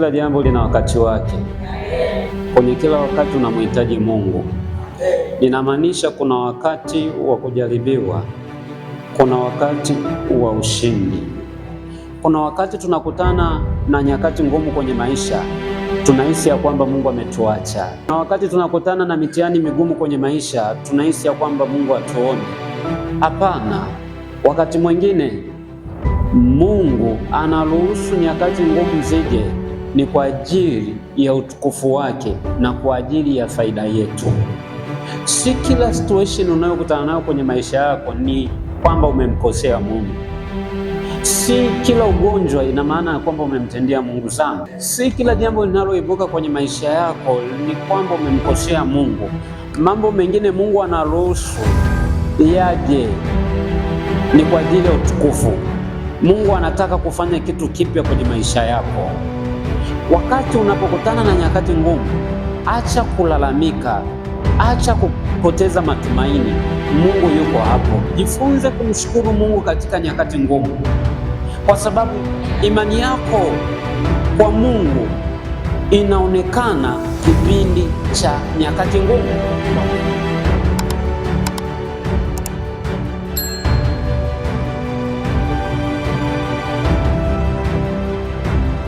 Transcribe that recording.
Kila jambo lina wakati wake. Kwenye kila wakati unamhitaji Mungu. Inamaanisha kuna wakati wa kujaribiwa, kuna wakati wa ushindi. Kuna wakati tunakutana na nyakati ngumu kwenye maisha, tunahisi ya kwamba Mungu ametuacha. Na wakati tunakutana na mitihani migumu kwenye maisha, tunahisi ya kwamba Mungu hatuoni. Hapana, wakati mwingine Mungu anaruhusu nyakati ngumu zije, ni kwa ajili ya utukufu wake na kwa ajili ya faida yetu. Si kila situation unayokutana nayo kwenye maisha yako ni kwamba umemkosea Mungu. Si kila ugonjwa ina maana ya kwamba umemtendea Mungu dhambi. Si kila jambo linaloibuka kwenye maisha yako ni kwamba umemkosea Mungu. Mambo mengine Mungu anaruhusu yaje ni kwa ajili ya utukufu. Mungu anataka kufanya kitu kipya kwenye maisha yako. Wakati unapokutana na nyakati ngumu, acha kulalamika, acha kupoteza matumaini. Mungu yuko hapo. Jifunze kumshukuru Mungu katika nyakati ngumu, kwa sababu imani yako kwa Mungu inaonekana kipindi cha nyakati ngumu.